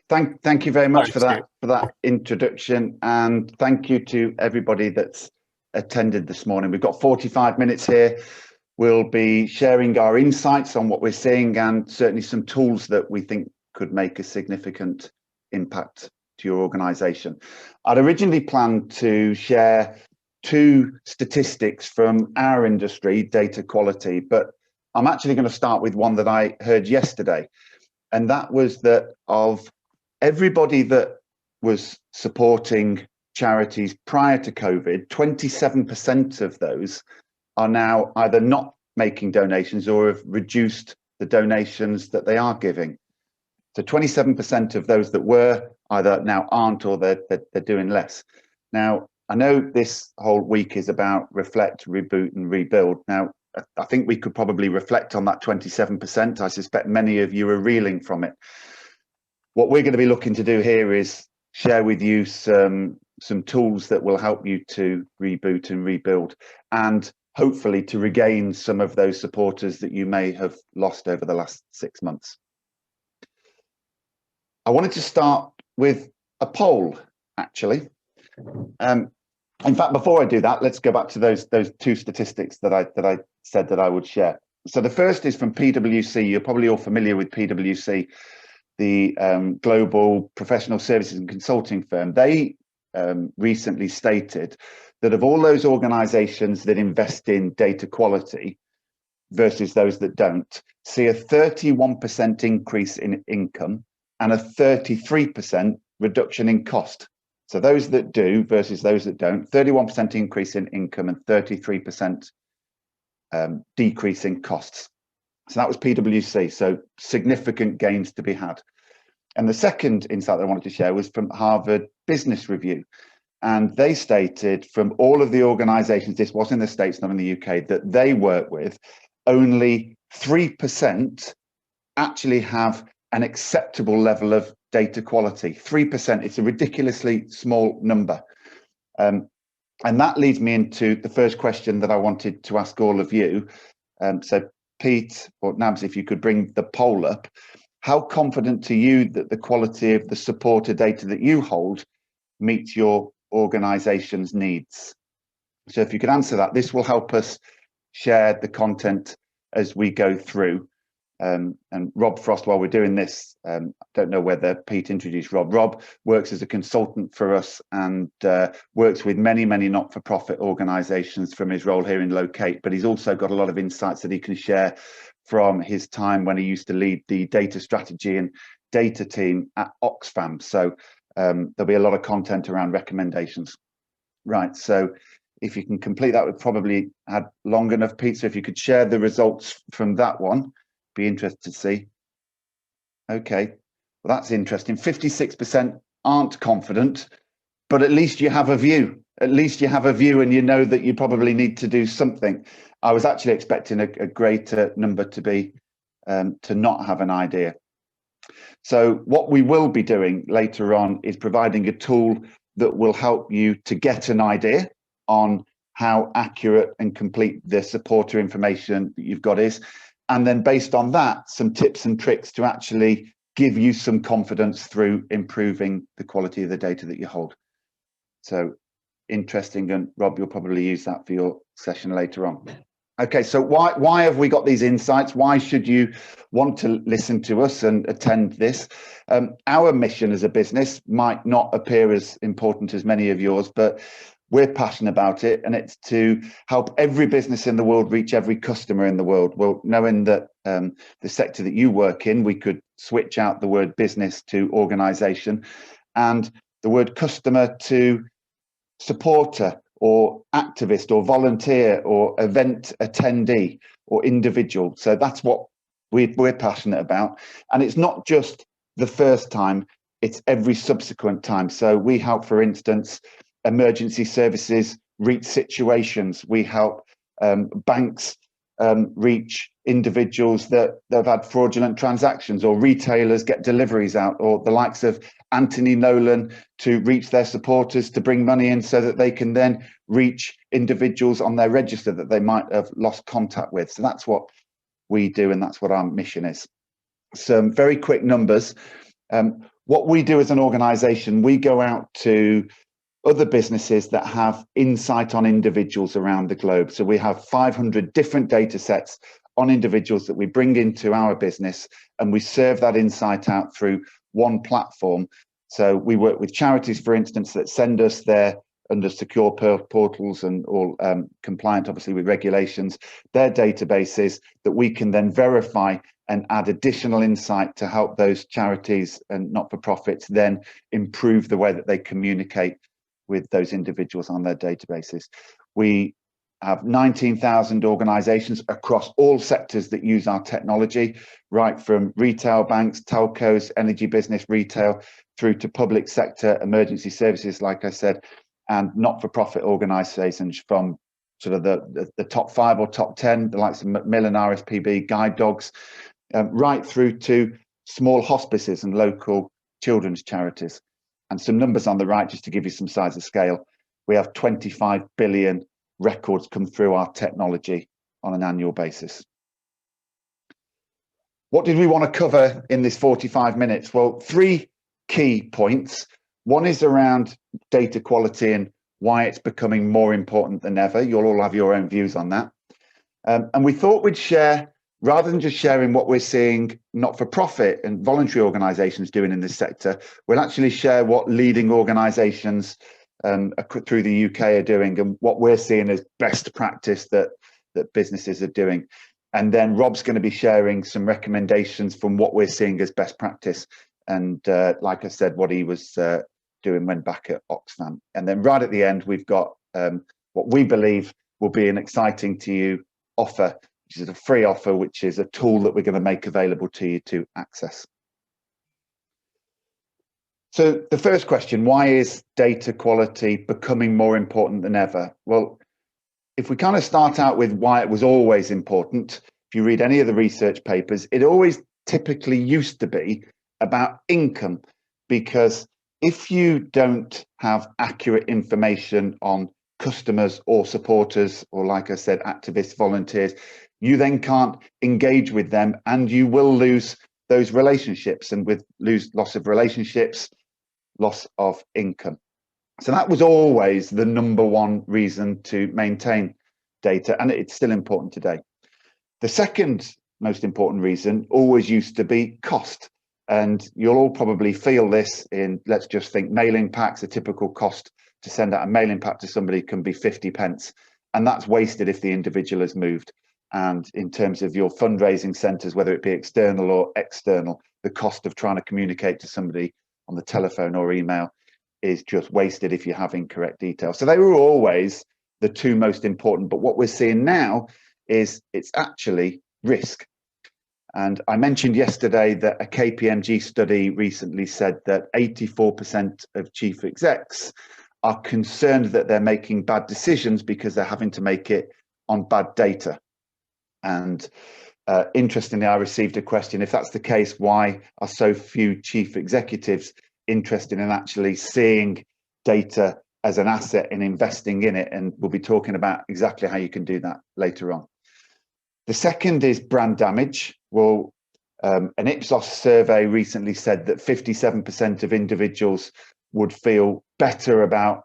Thank you very much Thanks, for that introduction, and thank you to everybody that's attended this morning. We've got 45 minutes here. We'll be sharing our insights on what we're seeing and certainly some tools that we think could make a significant impact to your organisation. I'd originally planned to share 2 statistics from our industry, data quality, but I'm actually going to start with one that I heard yesterday, and that was that of everybody that was supporting charities prior to COVID, 27% of those are now either not making donations or have reduced the donations that they are giving. So 27% of those that were either now aren't, or they're doing less. Now, I know this whole week is about reflect, reboot and rebuild. Now, I think we could probably reflect on that 27%. I suspect many of you are reeling from it. What we're going to be looking to do here is share with you some tools that will help you to reboot and rebuild, and hopefully to regain some of those supporters that you may have lost over the last 6 months. I wanted to start with a poll, actually. In fact, before I do that, let's go back to those 2 statistics that I said that I would share. So the first is from PwC. You're probably all familiar with PwC, the global professional services and consulting firm. They recently stated that of all those organizations that invest in data quality versus those that don't, see a 31% increase in income and a 33% reduction in cost. So those that do versus those that don't, 31% increase in income and 33% decrease in costs. So that was PwC, so significant gains to be had. And the second insight that I wanted to share was from Harvard Business Review. And they stated from all of the organizations, this was in the States, not in the UK, that they work with, only 3% actually have an acceptable level of data quality. 3%, it's a ridiculously small number. And that leads me into the first question that I wanted to ask all of you. So Pete or Nabs, if you could bring the poll up. How confident are you that the quality of the supporter data that you hold meets your organization's needs? So if you could answer that, this will help us share the content as we go through. And Rob Frost, while we're doing this, I don't know whether Pete introduced Rob. Rob works as a consultant for us and works with many not-for-profit organisations from his role here in Loqate, but he's also got a lot of insights that he can share from his time when he used to lead the data strategy and data team at Oxfam. So there'll be a lot of content around recommendations. Right, so if you can complete that, we've probably had long enough, Pete, so if you could share the results from that one. Be interested to see. Okay, well, that's interesting. 56% aren't confident, but at least you have a view. At least you have a view and you know that you probably need to do something. I was actually expecting a greater number to be to not have an idea. So what we will be doing later on is providing a tool that will help you to get an idea on how accurate and complete the supporter information that you've got is. And then based on that, some tips and tricks to actually give you some confidence through improving the quality of the data that you hold. So interesting, and Rob, you'll probably use that for your session later on. Okay, so why have we got these insights? Why should you want to listen to us and attend this? Our mission as a business might not appear as important as many of yours, but we're passionate about it, and it's to help every business in the world reach every customer in the world. Well, knowing that the sector that you work in, we could switch out the word business to organization and the word customer to supporter or activist or volunteer or event attendee or individual. So that's what we're passionate about. And it's not just the first time, it's every subsequent time. So we help, for instance, emergency services reach situations. We help banks reach individuals that have had fraudulent transactions, or retailers get deliveries out, or the likes of Anthony Nolan to reach their supporters to bring money in so that they can then reach individuals on their register that they might have lost contact with. So that's what we do, and that's what our mission is. Some very quick numbers. What we do as an organisation, we go out to other businesses that have insight on individuals around the globe. So we have 500 different data sets on individuals that we bring into our business, and we serve that insight out through one platform. So we work with charities, for instance, that send us their, under secure portals and all compliant, obviously, with regulations, their databases that we can then verify and add additional insight to help those charities and not-for-profits then improve the way that they communicate with those individuals on their databases. We have 19,000 organisations across all sectors that use our technology, right from retail, banks, telcos, energy business, retail, through to public sector, emergency services, like I said, and not-for-profit organisations from sort of the top 5 or top 10, the likes of Macmillan, RSPB, Guide Dogs, right through to small hospices and local children's charities. And some numbers on the right, just to give you some size of scale. We have 25 billion records come through our technology on an annual basis. What did we want to cover in this 45 minutes? Well, 3 key points. One is around data quality and why it's becoming more important than ever. You'll all have your own views on that. And we thought we'd share, rather than just sharing what we're seeing not-for-profit and voluntary organisations doing in this sector, we'll actually share what leading organisations through the UK are doing and what we're seeing as best practice that businesses are doing. And then Rob's going to be sharing some recommendations from what we're seeing as best practice. And like I said, what he was doing when back at Oxfam. And then right at the end, we've got what we believe will be an exciting to you offer, which is a free offer, which is a tool that we're going to make available to you to access. So the first question, why is data quality becoming more important than ever? Well, if we kind of start out with why it was always important, if you read any of the research papers, it always typically used to be about income, because if you don't have accurate information on customers or supporters, or like I said, activists, volunteers, you then can't engage with them and you will lose those relationships, and with loss of relationships, loss of income. So that was always the #1 reason to maintain data, and it's still important today. The second most important reason always used to be cost. And you'll all probably feel this in, let's just think, mailing packs. A typical cost to send out a mailing pack to somebody can be 50 pence. And that's wasted if the individual has moved. And in terms of your fundraising centres, whether it be external or external, the cost of trying to communicate to somebody on the telephone or email is just wasted if you have incorrect details. So they were always the 2 most important. But what we're seeing now is it's actually risk. And I mentioned yesterday that a KPMG study recently said that 84% of chief execs are concerned that they're making bad decisions because they're having to make it on bad data. And interestingly, I received a question, if that's the case, why are so few chief executives interested in actually seeing data as an asset and investing in it? And we'll be talking about exactly how you can do that later on. The second is brand damage. Well, an Ipsos survey recently said that 57% of individuals would feel better about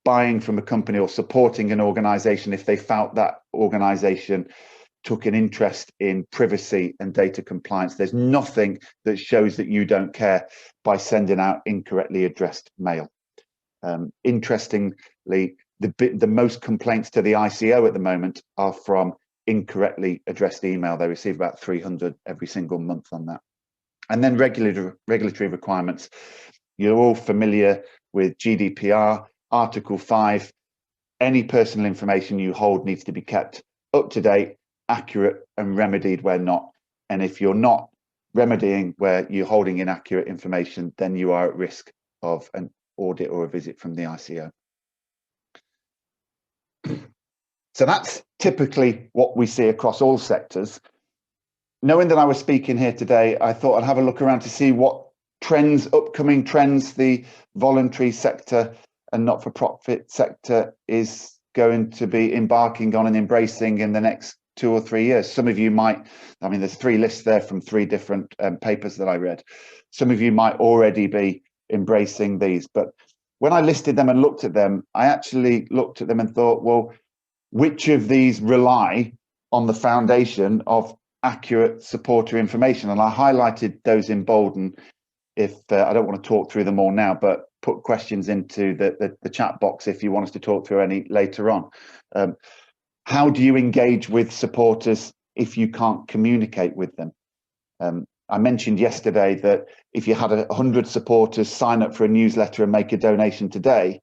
buying from a company or supporting an organisation if they felt that organisation took an interest in privacy and data compliance. There's nothing that shows that you don't care by sending out incorrectly addressed mail. Interestingly, the most complaints to the ICO at the moment are from incorrectly addressed email. They receive about 300 every single month on that. And then regulatory requirements. You're all familiar with GDPR, Article 5. Any personal information you hold needs to be kept up to date, accurate, and remedied where not. And if you're not remedying where you're holding inaccurate information, then you are at risk of an audit or a visit from the ICO. So that's typically what we see across all sectors. Knowing that I was speaking here today, I thought I'd have a look around to see what trends, upcoming trends, the voluntary sector and not-for-profit sector is going to be embarking on and embracing in the next 2 or 3 years. Some of you might, I mean, there's 3 lists there from 3 different papers that I read. Some of you might already be embracing these, but when I listed them and looked at them, I actually looked at them and thought, well, which of these rely on the foundation of accurate supporter information? And I highlighted those in bold, and if I don't want to talk through them all now, but put questions into the chat box if you want us to talk through any later on. How do you engage with supporters if you can't communicate with them? I mentioned yesterday that if you had 100 supporters sign up for a newsletter and make a donation today,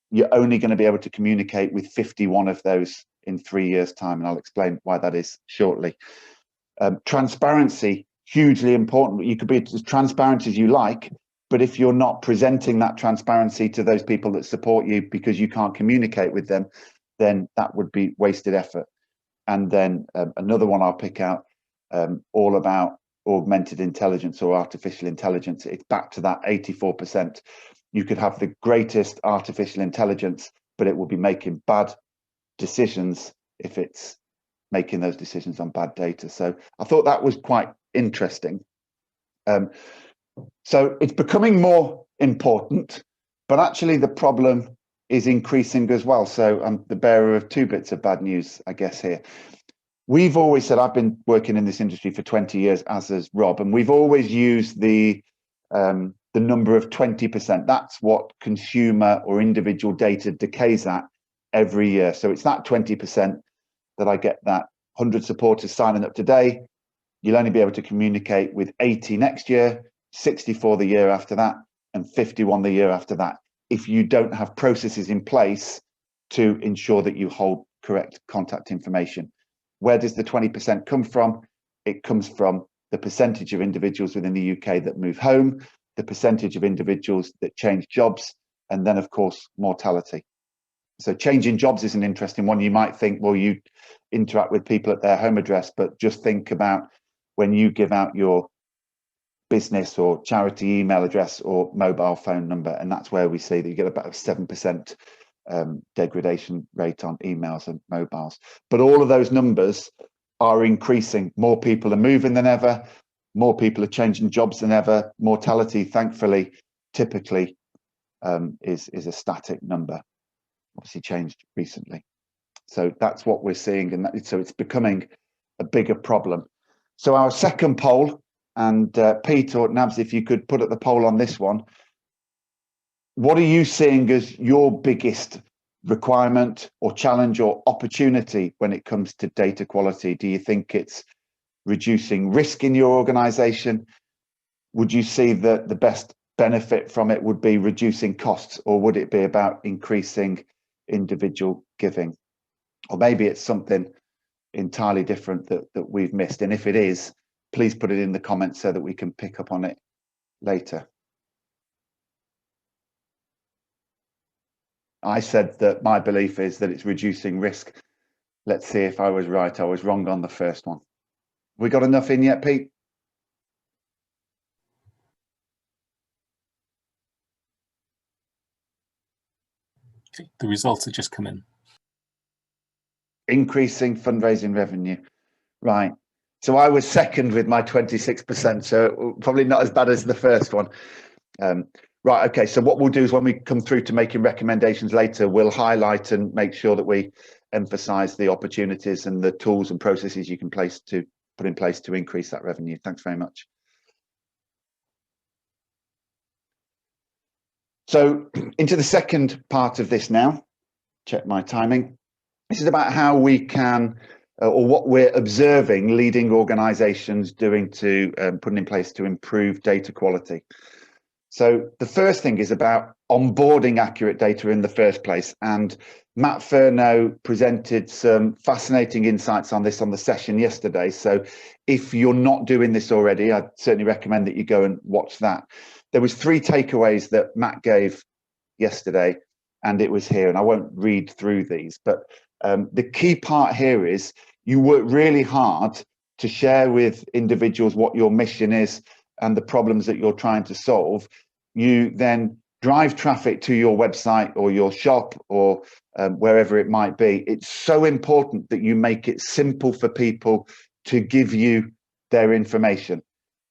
you're only going to be able to communicate with 51 of those in 3 years' time, and I'll explain why that is shortly. Transparency, hugely important. You could be as transparent as you like, but if you're not presenting that transparency to those people that support you because you can't communicate with them, then that would be wasted effort. And then another one I'll pick out, all about augmented intelligence or artificial intelligence. It's back to that 84%. You could have the greatest artificial intelligence, but it will be making bad decisions if it's making those decisions on bad data. So I thought that was quite interesting. So it's becoming more important, but actually the problem is increasing as well. So I'm the bearer of 2 bits of bad news, I guess, here. We've always said, I've been working in this industry for 20 years, as has Rob, and we've always used the number of 20%. That's what consumer or individual data decays at every year. So it's that 20% that I get that 100 supporters signing up today. You'll only be able to communicate with 80 next year, 64 the year after that, and 51 the year after that, if you don't have processes in place to ensure that you hold correct contact information. Where does the 20% come from? It comes from the percentage of individuals within the UK that move home, the percentage of individuals that change jobs, and then, of course, mortality. So changing jobs is an interesting one. You might think, well, you interact with people at their home address, but just think about when you give out your business or charity email address or mobile phone number, and that's where we see that you get about a 7% degradation rate on emails and mobiles. But all of those numbers are increasing. More people are moving than ever. More people are changing jobs than ever. Mortality, thankfully, typically is a static number. Obviously changed recently. So that's what we're seeing, and so it's becoming a bigger problem. So our second poll, and Pete or Nabs, if you could put up the poll on this one, what are you seeing as your biggest requirement or challenge or opportunity when it comes to data quality? Do you think it's reducing risk in your organization? Would you see that the best benefit from it would be reducing costs, or would it be about increasing individual giving? Or maybe it's something entirely different that we've missed. And if it is, please put it in the comments so that we can pick up on it later. I said that my belief is that it's reducing risk. Let's see if I was right. I was wrong on the first one. We got enough in yet, Pete? The results have just come in. Increasing fundraising revenue. Right. So I was second with my 26%, so probably not as bad as the first one. Right, okay, so what we'll do is when we come through to making recommendations later, we'll highlight and make sure that we emphasize the opportunities and the tools and processes you can put in place to increase that revenue. Thanks very much. So into the second part of this now, check my timing. This is about how we can, or what we're observing leading organizations doing to putting in place to improve data quality. So the first thing is about onboarding accurate data in the first place. And Matt Furneaux presented some fascinating insights on this on the session yesterday. So if you're not doing this already, I'd certainly recommend that you go and watch that. There was 3 takeaways that Matt gave yesterday, and it was here, and I won't read through these, but the key part here is you work really hard to share with individuals what your mission is and the problems that you're trying to solve. You then drive traffic to your website or your shop or wherever it might be, it's so important that you make it simple for people to give you their information.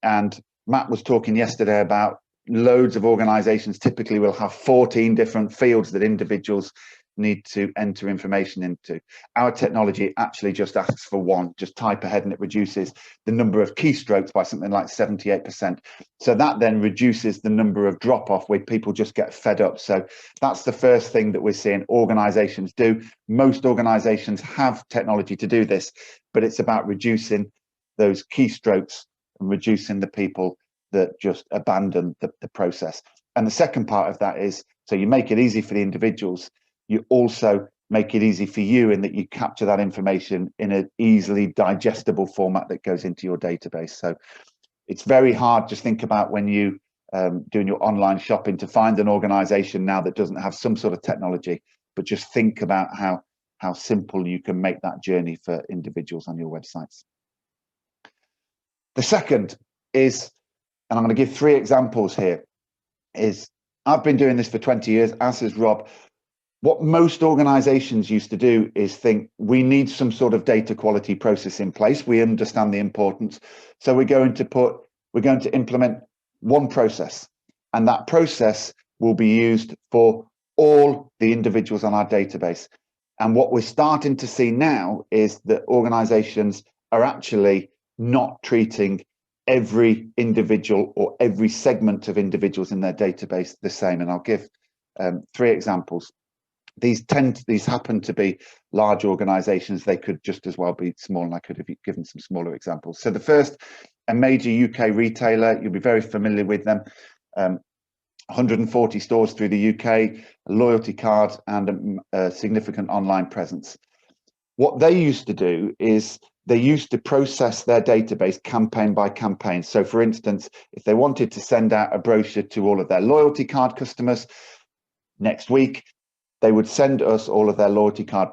And Matt was talking yesterday about loads of organizations typically will have 14 different fields that individuals need to enter information into. Our technology actually just asks for one, just type ahead, and it reduces the number of keystrokes by something like 78%. So that then reduces the number of drop-off where people just get fed up. So that's the first thing that we're seeing organizations do. Most organizations have technology to do this, but it's about reducing those keystrokes and reducing the people that just abandon the process. And the second part of that is, so you make it easy for the individuals, you also make it easy for you in that you capture that information in an easily digestible format that goes into your database. So it's very hard. Just think about when you doing your online shopping to find an organization now that doesn't have some sort of technology, but just think about how simple you can make that journey for individuals on your websites. The second is, and I'm going to give 3 examples here, is I've been doing this for 20 years, as has Rob. What most organizations used to do is think we need some sort of data quality process in place. We understand the importance. So we're going to implement one process, and that process will be used for all the individuals on our database. And what we're starting to see now is that organizations are actually not treating every individual or every segment of individuals in their database the same. And I'll give 3 examples. These happen to be large organizations. They could just as well be small, and I could have given some smaller examples. So the first, a major UK retailer, you'll be very familiar with them. 140 stores through the UK, a loyalty card, and a significant online presence. What they used to do is they used to process their database campaign by campaign. So for instance, if they wanted to send out a brochure to all of their loyalty card customers next week, they would send us all of their loyalty card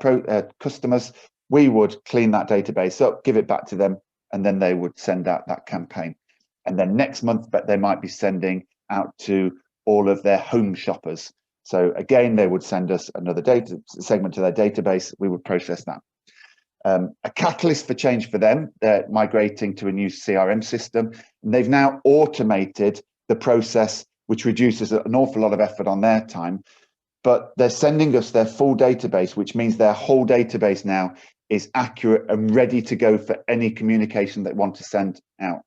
customers. We would clean that database up, give it back to them, and then they would send out that campaign. And then next month, but they might be sending out to all of their home shoppers. So again, they would send us another data segment to their database. We would process that. A catalyst for change for them, they're migrating to a new CRM system, and they've now automated the process, which reduces an awful lot of effort on their time. But they're sending us their full database, which means their whole database now is accurate and ready to go for any communication they want to send out.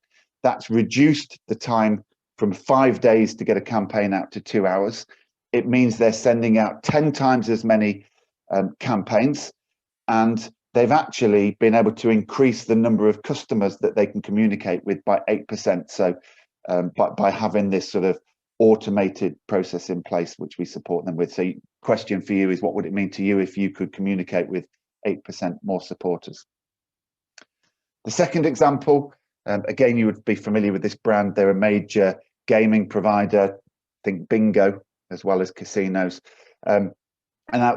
That's reduced the time from 5 days to get a campaign out to 2 hours. It means they're sending out 10 times as many campaigns, and they've actually been able to increase the number of customers that they can communicate with by 8%. So by having this sort of automated process in place, which we support them with. So question for you is, what would it mean to you if you could communicate with 8% more supporters? The second example, again, you would be familiar with this brand. They're a major gaming provider, think bingo, as well as casinos. And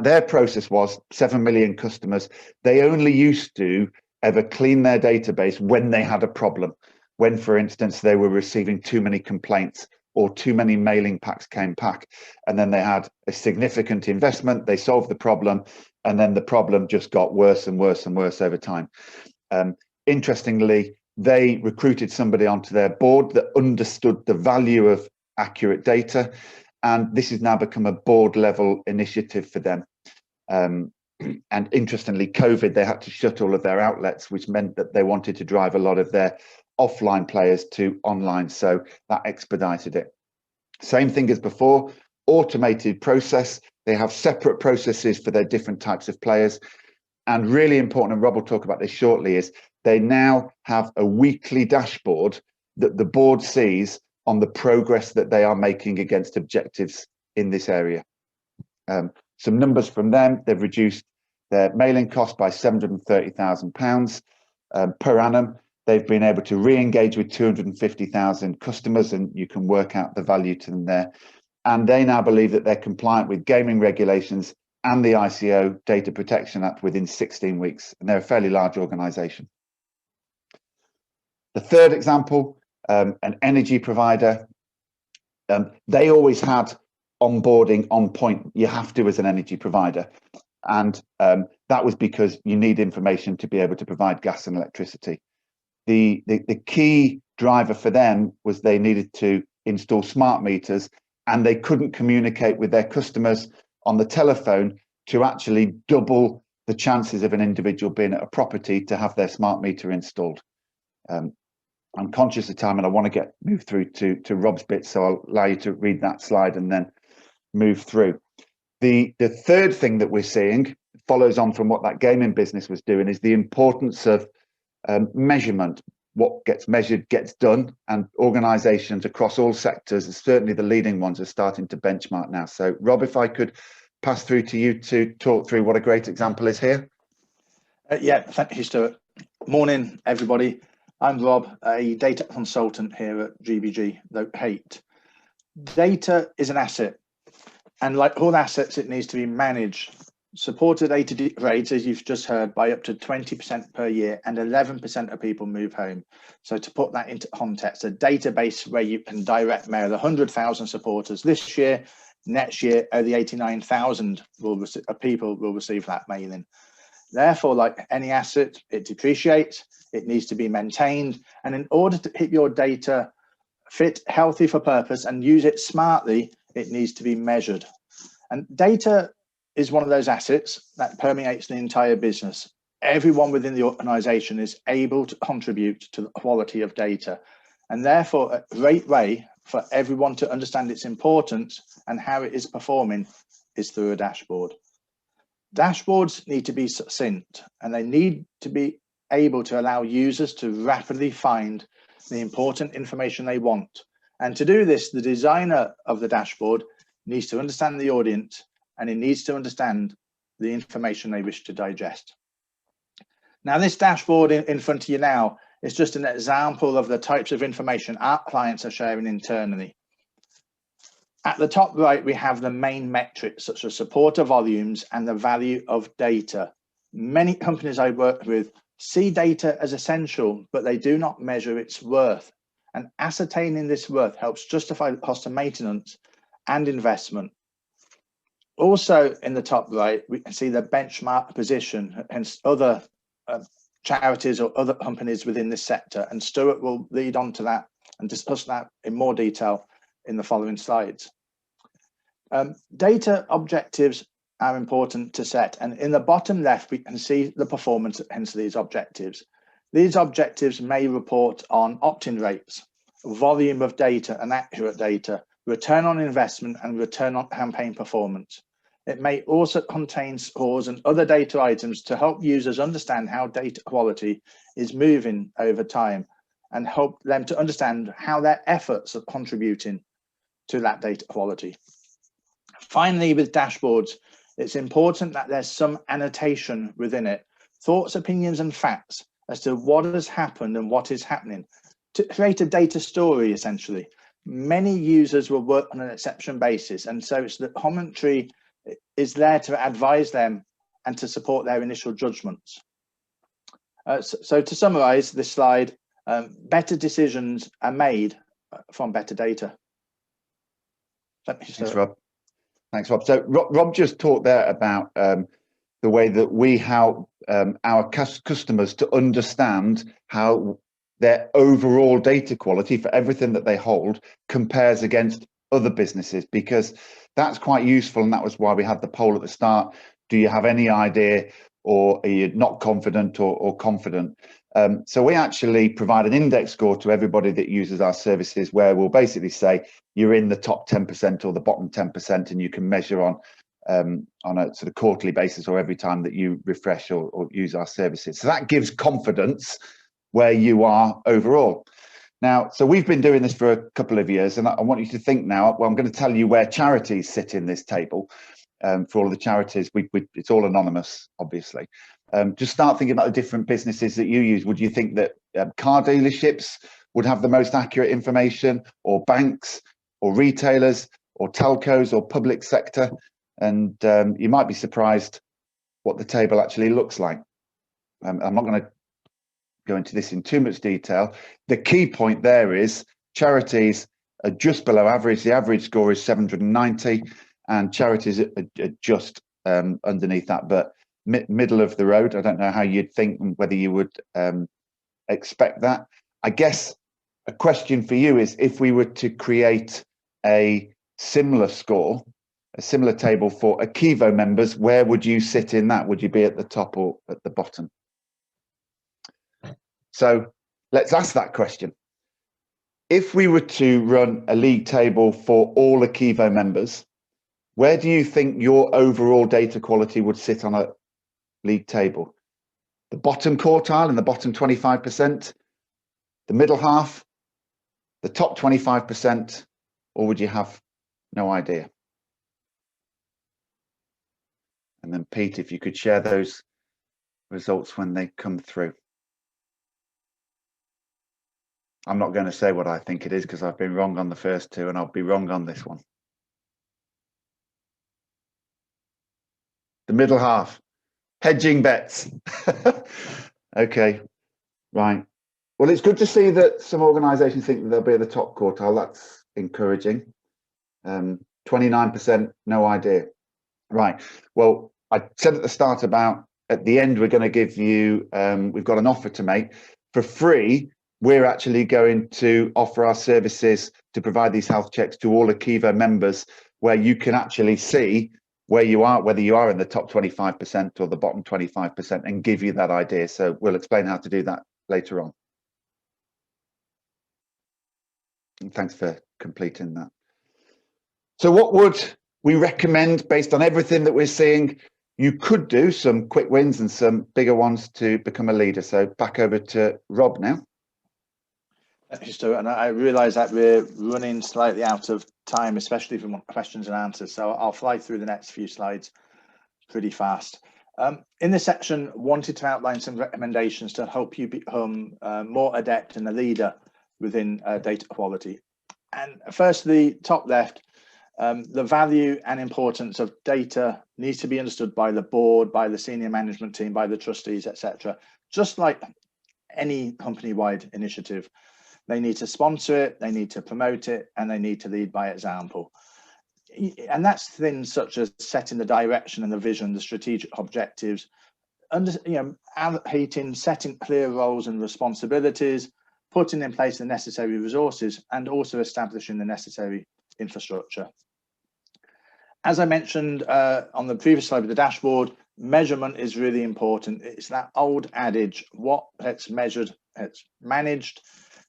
their process was 7 million customers. They only used to ever clean their database when they had a problem. When, for instance, they were receiving too many complaints or too many mailing packs came back, and then they had a significant investment, they solved the problem, and then the problem just got worse and worse and worse over time. Interestingly, they recruited somebody onto their board that understood the value of accurate data, and this has now become a board level initiative for them. And interestingly, COVID, they had to shut all of their outlets, which meant that they wanted to drive a lot of their offline players to online, so that expedited it. Same thing as before, automated process. They have separate processes for their different types of players, and really important, and Rob will talk about this shortly, is they now have a weekly dashboard that the board sees on the progress that they are making against objectives in this area. Some numbers from them: they've reduced their mailing cost by £730,000 per annum. They've been able to re-engage with 250,000 customers, and you can work out the value to them there. And they now believe that they're compliant with gaming regulations and the ICO Data Protection Act within 16 weeks. And they're a fairly large organization. The third example, an energy provider. They always had onboarding on point. You have to as an energy provider. And that was because you need information to be able to provide gas and electricity. The key driver for them was they needed to install smart meters, and they couldn't communicate with their customers on the telephone to actually double the chances of an individual being at a property to have their smart meter installed. I'm conscious of time and I want to move through to Rob's bit, so I'll allow you to read that slide and then move through. The third thing that we're seeing follows on from what that gaming business was doing, is the importance of measurement. What gets measured gets done, and organisations across all sectors, and certainly the leading ones, are starting to benchmark now. So Rob, if I could pass through to you to talk through what a great example is here. Yeah, thank you, Stuart. Morning, everybody. I'm Rob, a data consultant here at GBG Loqate. Data is an asset, and like all assets, it needs to be managed. Supported data rates, as you've just heard, by up to 20% per year, and 11% of people move home. So to put that into context, a database where you can direct mail 100,000 supporters this year, next year, only 89,000 people will receive that mailing. Therefore, like any asset, it depreciates, it needs to be maintained, and in order to keep your data fit, healthy for purpose, and use it smartly, it needs to be measured. And data is one of those assets that permeates the entire business. Everyone within the organization is able to contribute to the quality of data, and therefore a great way for everyone to understand its importance and how it is performing is through a dashboard. Dashboards need to be succinct, and they need to be able to allow users to rapidly find the important information they want. And to do this, the designer of the dashboard needs to understand the audience, and it needs to understand the information they wish to digest. Now, this dashboard in front of you now is just an example of the types of information our clients are sharing internally. At the top right, we have the main metrics such as supporter volumes and the value of data. Many companies I work with see data as essential, but they do not measure its worth. And ascertaining this worth helps justify the cost of maintenance and investment. Also in the top right, we can see the benchmark position and other charities or other companies within this sector. And Stuart will lead on to that and discuss that in more detail in the following slides. Data objectives are important to set, and in the bottom left we can see the performance against these objectives. These objectives may report on opt-in rates, volume of data and accurate data, return on investment and return on campaign performance. It may also contain scores and other data items to help users understand how data quality is moving over time and help them to understand how their efforts are contributing to that data quality. Finally, with dashboards, it's important that there's some annotation within it, thoughts, opinions, and facts as to what has happened and what is happening, to create a data story, essentially. Many users will work on an exception basis, and so it's the commentary is there to advise them and to support their initial judgments. So to summarize this slide, better decisions are made from better data. Thanks, Rob. Thanks, Rob. So Rob just talked there about the way that we help our customers to understand how their overall data quality for everything that they hold compares against other businesses, because that's quite useful. And that was why we had the poll at the start. Do you have any idea, or are you not confident or confident? So we actually provide an index score to everybody that uses our services, where we'll basically say you're in the top 10% or the bottom 10%, and you can measure on a sort of quarterly basis or every time that you refresh or use our services. So that gives confidence where you are overall. Now, so we've been doing this for a couple of years, and I want you to think now, well, I'm going to tell you where charities sit in this table. For all of the charities, it's all anonymous, obviously. Just start thinking about the different businesses that you use. Would you think that car dealerships would have the most accurate information, or banks, or retailers, or telcos, or public sector? And you might be surprised what the table actually looks like. I'm not going to go into this in too much detail. The key point there is charities are just below average. The average score is 790, and Charities are just underneath that, but middle of the road. I don't know how you'd think and whether you would expect that. I guess a question for you is, if we were to create a similar score, a similar table for Akivo members, where would you sit in that? Would you be at the top or at the bottom? So let's ask that question. If we were to run a league table for all Akivo members, where do you think your overall data quality would sit on a league table? The bottom quartile in the bottom 25%, the middle half, the top 25%, or would you have no idea? And then Pete, if you could share those results when they come through. I'm not going to say what I think it is because I've been wrong on the first two and I'll be wrong on this one. The middle half, hedging bets. Okay, right. Well, it's good to see that some organisations think that they'll be at the top quartile. That's encouraging. 29%, no idea. Right. Well, I said at the start about at the end, we're going to give you, we've got an offer to make. For free, we're actually going to offer our services to provide these health checks to all Akivo members, where you can actually see where you are, whether you are in the top 25% or the bottom 25%, and give you that idea. So we'll explain how to do that later on. And thanks for completing that. So what would we recommend based on everything that we're seeing? You could do some quick wins and some bigger ones to become a leader. So back over to Rob now. Thank you, Stuart. And I realise that we're running slightly out of time, especially for questions and answers. So I'll fly through the next few slides pretty fast. In this section, wanted to outline some recommendations to help you become more adept and a leader within data quality. And firstly, top left, the value and importance of data needs to be understood by the board, by the senior management team, by the trustees, etc. Just like any company-wide initiative, they need to sponsor it, they need to promote it, and they need to lead by example. And that's things such as setting the direction and the vision, the strategic objectives, allocating, setting clear roles and responsibilities, putting in place the necessary resources, and also establishing the necessary infrastructure. As I mentioned on the previous slide with the dashboard, measurement is really important. It's that old adage, what gets measured, it's managed.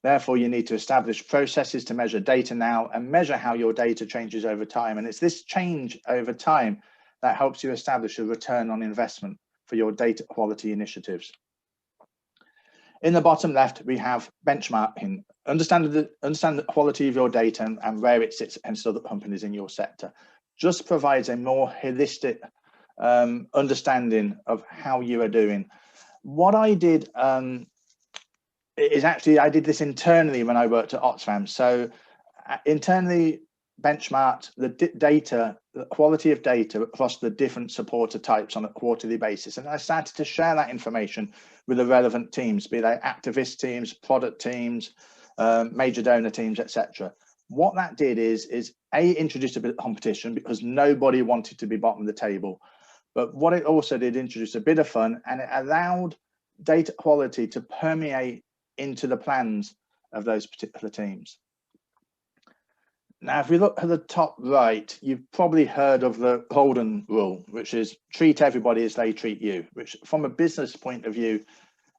Therefore, you need to establish processes to measure data now and measure how your data changes over time. And it's this change over time that helps you establish a return on investment for your data quality initiatives. In the bottom left, we have benchmarking. Understand the quality of your data and where it sits against other companies in your sector. Just provides a more holistic understanding of how you are doing. What I did is actually, I did this internally when I worked at Oxfam. So internally benchmarked the data, the quality of data across the different supporter types on a quarterly basis. And I started to share that information with the relevant teams, be they activist teams, product teams, major donor teams, etc. What that did is introduced a bit of competition because nobody wanted to be bottom of the table. But what it also did, introduce a bit of fun, and it allowed data quality to permeate into the plans of those particular teams. Now, if we look at the top right, you've probably heard of the golden rule, which is treat everybody as they treat you, which from a business point of view,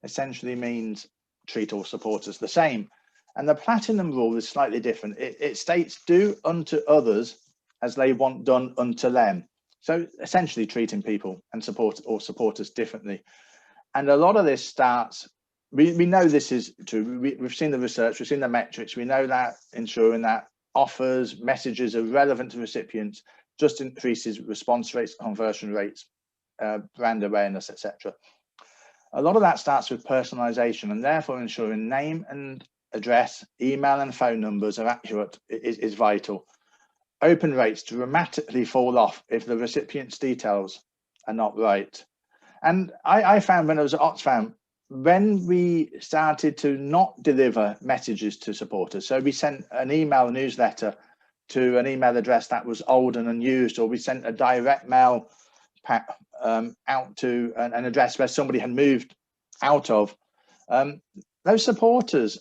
essentially means treat all supporters the same. And the platinum rule is slightly different. It states do unto others as they want done unto them. So essentially treating people and supporters differently. And a lot of this starts, we know this is true. We've seen the research, we've seen the metrics. We know that ensuring that offers, messages are relevant to recipients just increases response rates, conversion rates, brand awareness, etc. A lot of that starts with personalization, and therefore ensuring name and address, email and phone numbers are accurate is vital. Open rates dramatically fall off if the recipient's details are not right. And I found when I was at Oxfam, when we started to not deliver messages to supporters, so we sent an email newsletter to an email address that was old and unused, or we sent a direct mail out to an address where somebody had moved out of, those supporters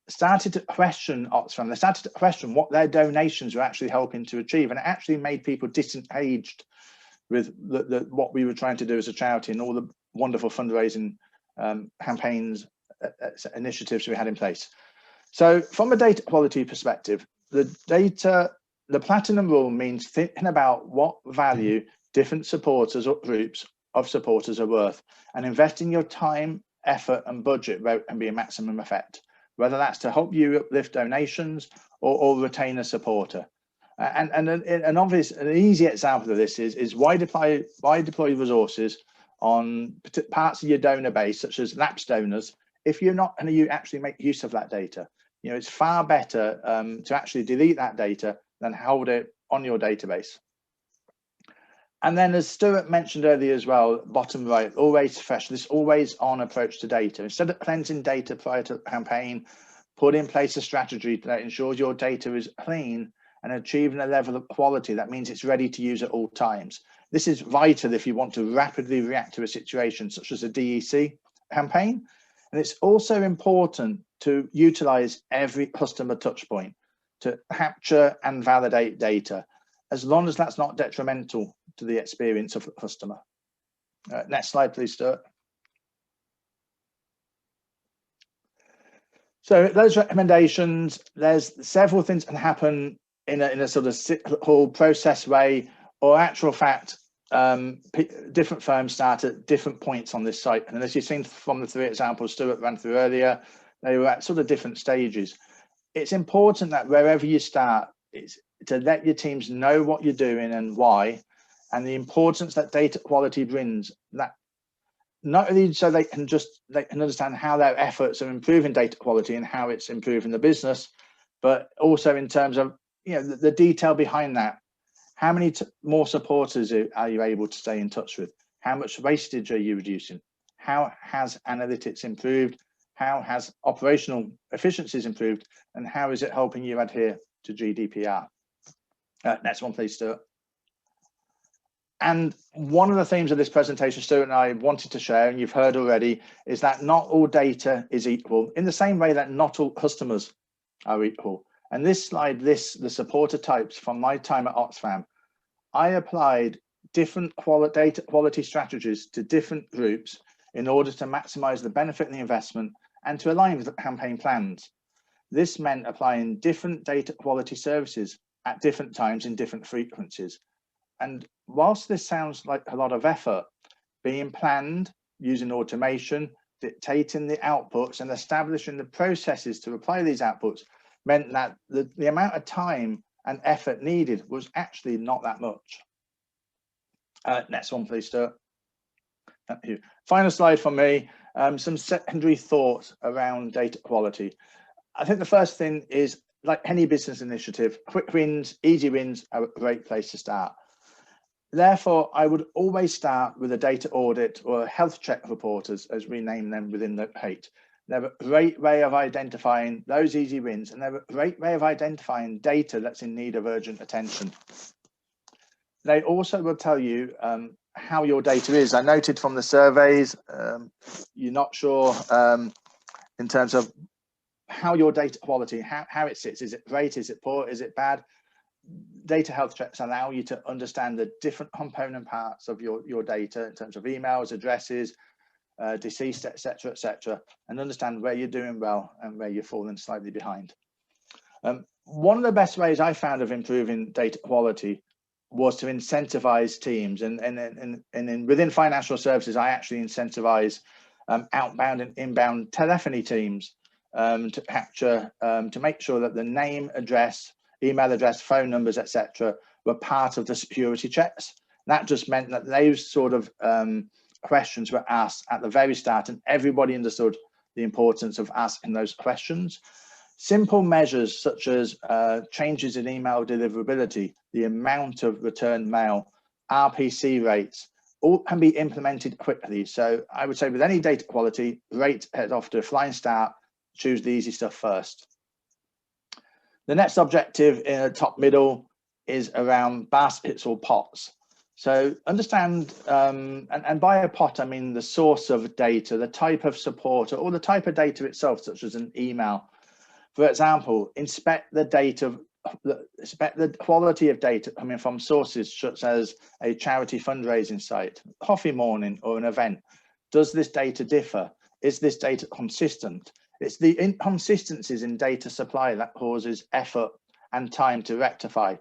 started to question Oxfam. They started to question what their donations were actually helping to achieve, and it actually made people disengaged with what we were trying to do as a charity and all the wonderful fundraising campaigns, initiatives we had in place. So from a data quality perspective, the platinum rule means thinking about what value different supporters or groups of supporters are worth, and investing your time, effort and budget where it can be a maximum effect, whether that's to help you uplift donations or retain a supporter. And an obvious, an easy example of this is why deploy resources on parts of your donor base, such as lapsed donors, if you're not going to actually make use of that data. You know, it's far better to actually delete that data than hold it on your database. And then, as Stuart mentioned earlier as well, bottom right, always fresh, this always on approach to data. Instead of cleansing data prior to the campaign, put in place a strategy that ensures your data is clean and achieving a level of quality that means it's ready to use at all times. This is vital if you want to rapidly react to a situation such as a DEC campaign. And it's also important to utilize every customer touch point to capture and validate data, as long as that's not detrimental to the experience of the customer. Next slide, please, Stuart. So those recommendations, there's several things can happen in a sort of cyclical process way, or actual fact, different firms start at different points on this site. And as you've seen from the 3 examples Stuart ran through earlier, they were at sort of different stages. It's important that wherever you start, it's to let your teams know what you're doing and why, and the importance that data quality brings, that not only so they can understand how their efforts are improving data quality and how it's improving the business, but also in terms of, you know, the detail behind that. How many more supporters are you able to stay in touch with? How much wastage are you reducing? How has analytics improved? How has operational efficiencies improved? And how is it helping you adhere to GDPR? Next one, please, Stuart. And one of the themes of this presentation, Stuart and I wanted to share, and you've heard already, is that not all data is equal, in the same way that not all customers are equal. And this slide lists the supporter types from my time at Oxfam. I applied different data quality strategies to different groups in order to maximize the benefit and the investment and to align with the campaign plans. This meant applying different data quality services at different times in different frequencies. And whilst this sounds like a lot of effort, being planned, using automation, dictating the outputs and establishing the processes to apply these outputs meant that the amount of time and effort needed was actually not that much. Next one, please, Stuart. Thank you. Final slide from me, some secondary thoughts around data quality. I think the first thing is, like any business initiative, quick wins, easy wins are a great place to start. Therefore, I would always start with a data audit or a health check report, as we name them within Loqate. They're a great way of identifying those easy wins, and they're a great way of identifying data that's in need of urgent attention. They also will tell you how your data is. I noted from the surveys, you're not sure in terms of how your data quality, how it sits. Is it great? Is it poor? Is it bad? Data health checks allow you to understand the different component parts of your data in terms of emails, addresses, deceased, etc., and understand where you're doing well and where you're falling slightly behind. One of the best ways I found of improving data quality was to incentivize teams, and within financial services, I actually incentivize outbound and inbound telephony teams to capture, to make sure that the name, address, email address, phone numbers, etc., were part of the security checks. That just meant that those sort of questions were asked at the very start, and everybody understood the importance of asking those questions. Simple measures such as changes in email deliverability, the amount of returned mail, RPC rates, all can be implemented quickly. So I would say with any data quality, head off to a flying start, choose the easy stuff first. The next objective in the top middle is around baskets or pots. So understand, and by a pot, I mean the source of data, the type of support, or the type of data itself, such as an email. For example, inspect the quality of data coming from sources such as a charity fundraising site, coffee morning, or an event. Does this data differ? Is this data consistent? It's the inconsistencies in data supply that causes effort and time to rectify.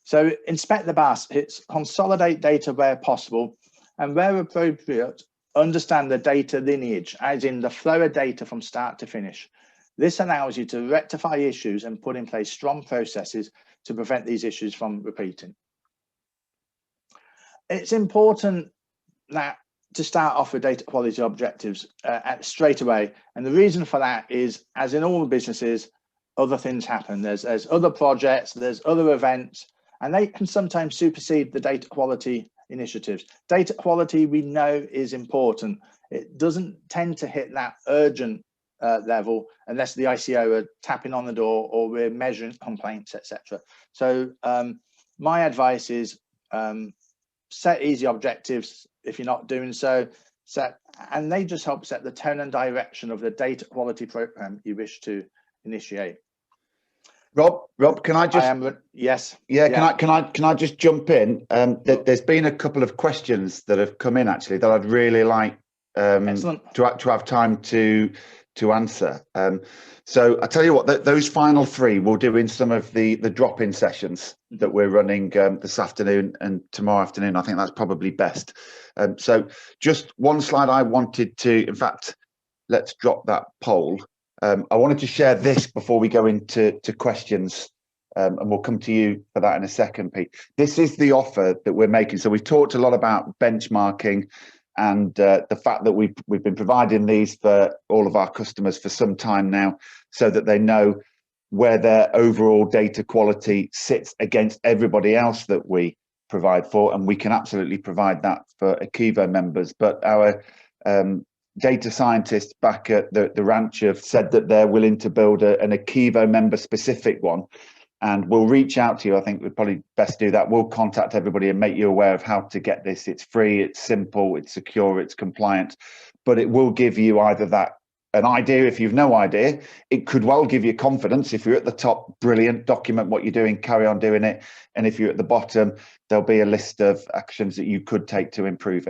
So inspect the baskets, consolidate data where possible, and where appropriate, understand the data lineage, as in the flow of data from start to finish. This allows you to rectify issues and put in place strong processes to prevent these issues from repeating. It's important that to start off with data quality objectives straight away. And the reason for that is, as in all businesses, other things happen. There's other projects, there's other events, and they can sometimes supersede the data quality initiatives. Data quality, we know, is important. It doesn't tend to hit that urgent level unless the ICO are tapping on the door or we're measuring complaints, etc. So my advice is set easy objectives if you're not doing so, and they just help set the tone and direction of the data quality program you wish to initiate. Rob, can I just? Yes. Yeah. Can I just jump in? There's been a couple of questions that have come in actually that I'd really like to have time to answer. So I tell you what, those final three we'll do in some of the drop-in sessions that we're running this afternoon and tomorrow afternoon. I think that's probably best. So just one slide I wanted to, in fact, let's drop that poll. I wanted to share this before we go into questions, and we'll come to you for that in a second, Pete. This is the offer that we're making. So we've talked a lot about benchmarking and the fact that we've been providing these for all of our customers for some time now, so that they know where their overall data quality sits against everybody else that we provide for, and we can absolutely provide that for Akivo members. But our data scientists back at the ranch have said that they're willing to build an Akivo member specific one, and we'll reach out to you. I think we'd probably best do that. We'll contact everybody and make you aware of how to get this. It's free, it's simple, it's secure, it's compliant, but it will give you either an idea if you've no idea. It could well give you confidence. If you're at the top, brilliant, document what you're doing, carry on doing it. And if you're at the bottom, there'll be a list of actions that you could take to improve it.